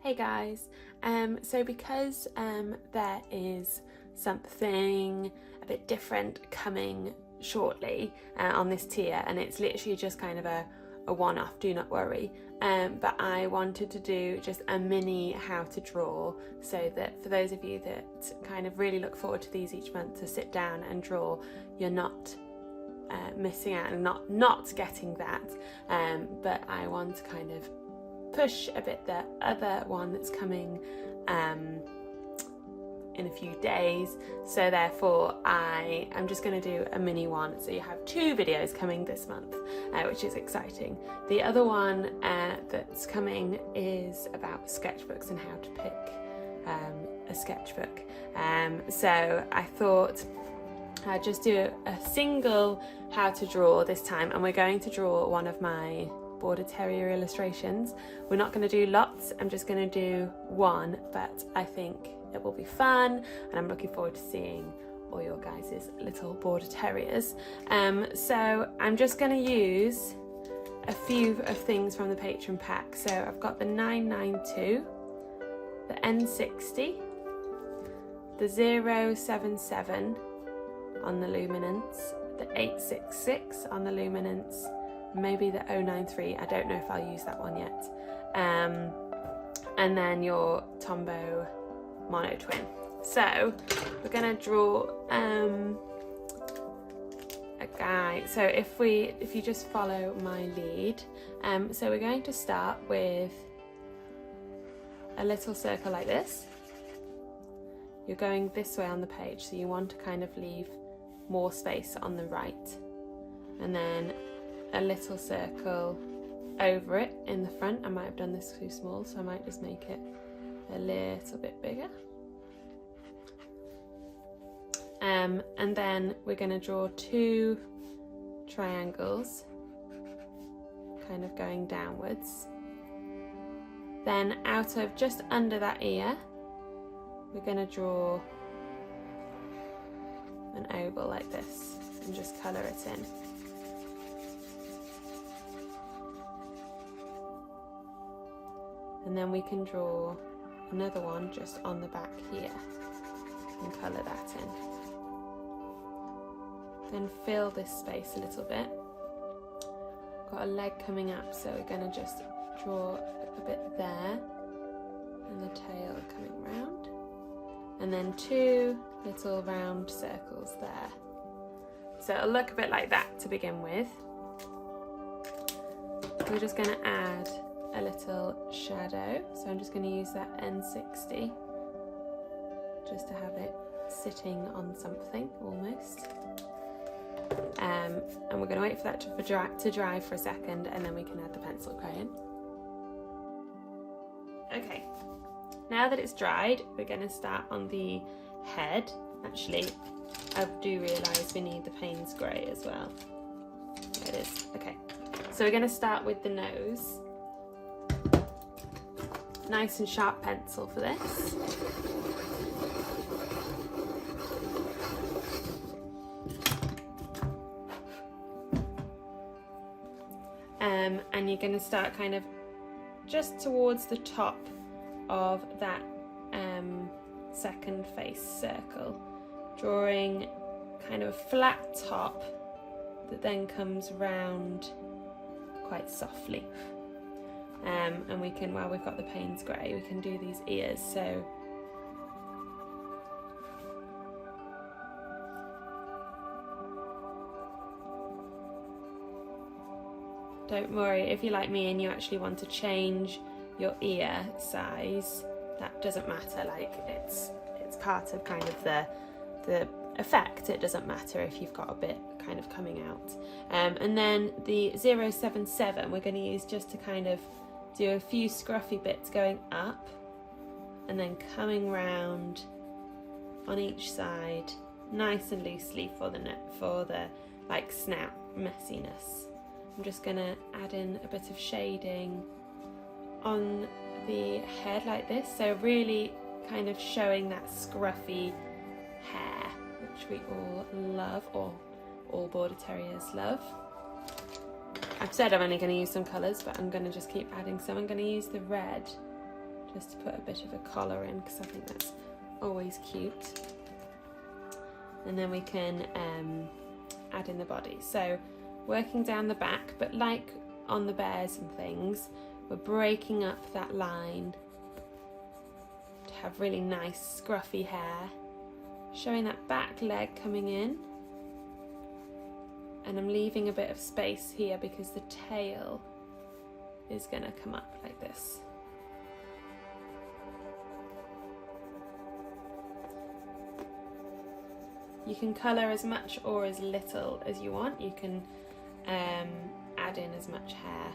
Hey guys, so because there is something a bit different coming shortly on this tier, and it's literally just kind of a one-off, do not worry, but I wanted to do just a mini how to draw, so that for those of you that kind of really look forward to these each month to sit down and draw, you're not missing out and not getting that, but I want to kind of push a bit the other one that's coming in a few days, so therefore I am just going to do a mini one, so you have 2 videos coming this month, which is exciting. The other one that's coming is about sketchbooks and how to pick a sketchbook, so I thought I'd just do a single how to draw this time, and we're going to draw one of my Border Terrier illustrations. We're not going to do lots, I'm just going to do one, but I think it will be fun and I'm looking forward to seeing all your guys' little Border Terriers. So I'm just going to use a few of things from the patron pack. So I've got the 992, the N60, the 077 on the luminance, the 866 on the luminance, maybe the 093, I don't know if I'll use that one yet, and then your Tombow mono twin. So we're going to draw a guy, so if you just follow my lead, so we're going to start with a little circle like this. You're going this way on the page, so you want to kind of leave more space on the right, and then a little circle over it in the front. I might have done this too small, so I might just make it a little bit bigger. And then we're going to draw 2 triangles kind of going downwards. Then out of just under that ear, we're going to draw an oval like this and just colour it in. And then we can draw another one just on the back here and colour that in. Then fill this space a little bit. Got a leg coming up, so we're going to just draw a bit there and the tail coming round. And then 2 little round circles there. So it'll look a bit like that to begin with. We're just going to add a little shadow, so I'm just going to use that N60 just to have it sitting on something almost, and we're going to wait for that to dry for a second, and then we can add the pencil crayon. Okay, now that it's dried, we're going to start on the head. Actually, I do realise we need the Payne's grey as well. There it is. Okay, so we're going to start with the nose. Nice and sharp pencil for this. And you're going to start kind of just towards the top of that second face circle, drawing kind of a flat top that then comes round quite softly. And we can, while we've got the Payne's grey, we can do these ears. So don't worry if you're like me and you actually want to change your ear size, that doesn't matter. Like it's part of kind of the effect. It doesn't matter if you've got a bit kind of coming out. And then the 077 we're going to use just to kind of do a few scruffy bits going up and then coming round on each side nice and loosely for the like snout messiness. I'm just going to add in a bit of shading on the head like this, so really kind of showing that scruffy hair, which we all love, or all Border Terriers love. I've said I'm only going to use some colours, but I'm going to just keep adding some. I'm going to use the red just to put a bit of a collar in, because I think that's always cute. And then we can add in the body. So working down the back, but like on the bears and things, we're breaking up that line to have really nice scruffy hair, showing that back leg coming in. And I'm leaving a bit of space here because the tail is going to come up like this. You can colour as much or as little as you want. You can add in as much hair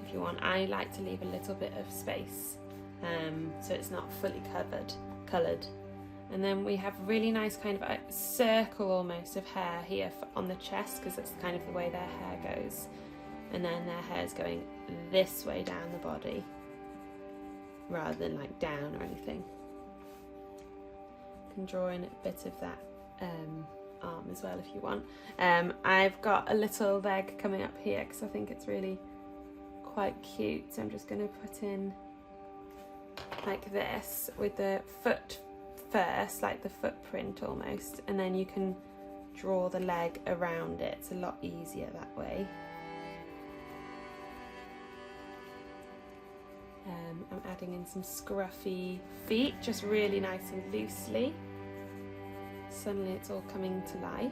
if you want. I like to leave a little bit of space so it's not fully coloured. And then we have really nice kind of a circle almost of hair here on the chest, because that's kind of the way their hair goes. And then their hair is going this way down the body rather than like down or anything. You can draw in a bit of that arm as well if you want. I've got a little leg coming up here because I think it's really quite cute, so I'm just going to put in like this with the foot first, like the footprint almost, and then you can draw the leg around it. It's a lot easier that way. I'm adding in some scruffy feet, just really nice and loosely. Suddenly it's all coming to life.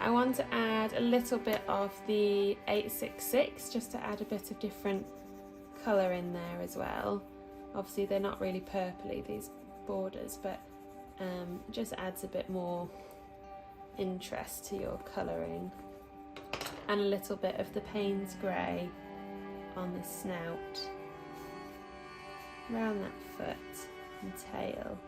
I want to add a little bit of the 866 just to add a bit of different colour in there as well. Obviously they're not really purpley, these borders, but it just adds a bit more interest to your colouring. And a little bit of the Payne's grey on the snout, around that foot and tail.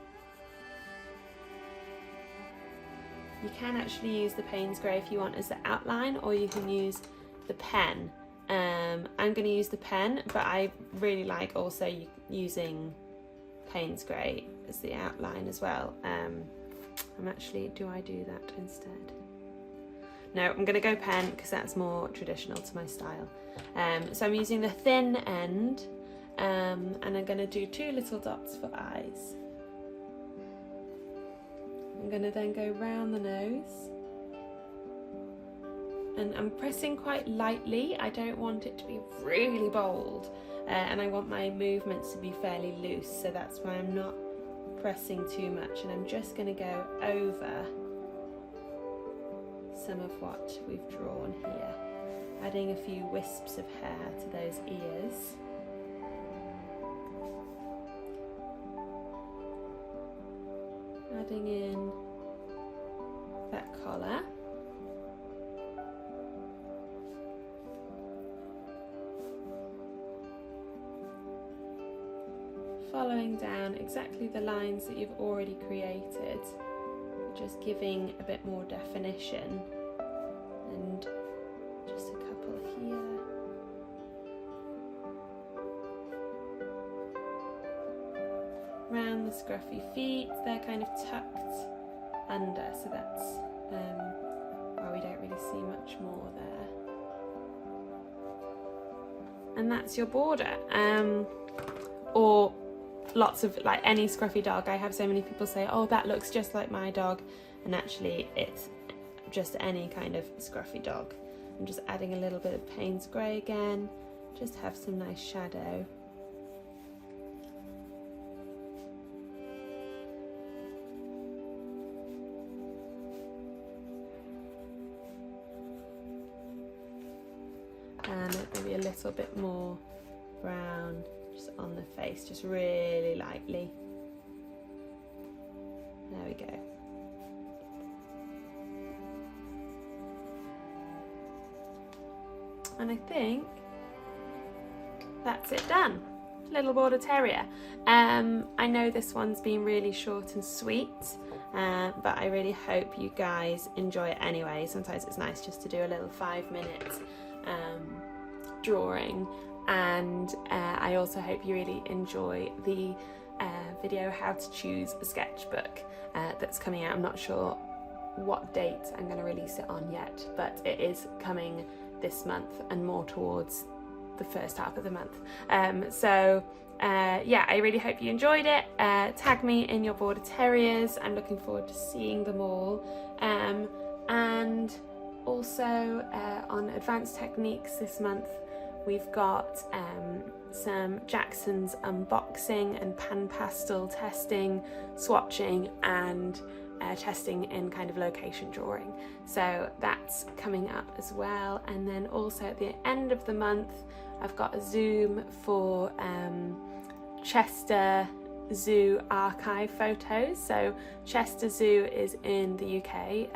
You can actually use the Payne's grey if you want as the outline, or you can use the pen. I'm going to use the pen, but I really like also using Payne's grey as the outline as well. Do I do that instead? No, I'm going to go pen because that's more traditional to my style. So I'm using the thin end, and I'm going to do 2 little dots for eyes. I'm going to then go round the nose, and I'm pressing quite lightly. I don't want it to be really bold, and I want my movements to be fairly loose, so that's why I'm not pressing too much, and I'm just going to go over some of what we've drawn here, adding a few wisps of hair to those ears. Adding in that collar. Following down exactly the lines that you've already created, just giving a bit more definition, and just a couple here. Around the scruffy feet, they're kind of tucked under, so that's why we don't really see much more there. And that's your border. Or lots of, like any scruffy dog. I have so many people say, oh, that looks just like my dog, and actually it's just any kind of scruffy dog. I'm just adding a little bit of Payne's grey again, just have some nice shadow. And maybe a little bit more brown just on the face, just really lightly. There we go. And I think that's it done. Little Border Terrier. I know this one's been really short and sweet, but I really hope you guys enjoy it anyway. Sometimes it's nice just to do a little 5-minute drawing, and I also hope you really enjoy the video how to choose a sketchbook that's coming out. I'm not sure what date I'm going to release it on yet, but it is coming this month and more towards the first half of the month. Yeah, I really hope you enjoyed it. Tag me in your Border Terriers. I'm looking forward to seeing them all. And also on Advanced Techniques this month, we've got some Jackson's unboxing and pan pastel testing, swatching, and testing in kind of location drawing. So that's coming up as well. And then also at the end of the month, I've got a Zoom for Chester Zoo archive photos. So Chester Zoo is in the UK,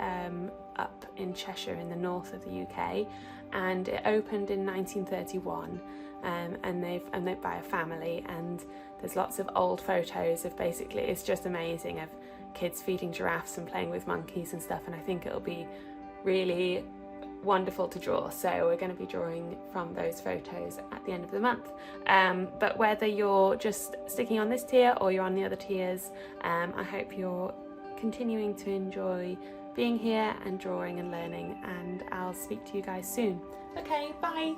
up in Cheshire in the north of the UK, and it opened in 1931, and they're by a family, and there's lots of old photos of basically, it's just amazing, of kids feeding giraffes and playing with monkeys and stuff, and I think it'll be really wonderful to draw. So we're going to be drawing from those photos at the end of the month. But whether you're just sticking on this tier or you're on the other tiers, I hope you're continuing to enjoy being here and drawing and learning, and I'll speak to you guys soon. Okay, bye.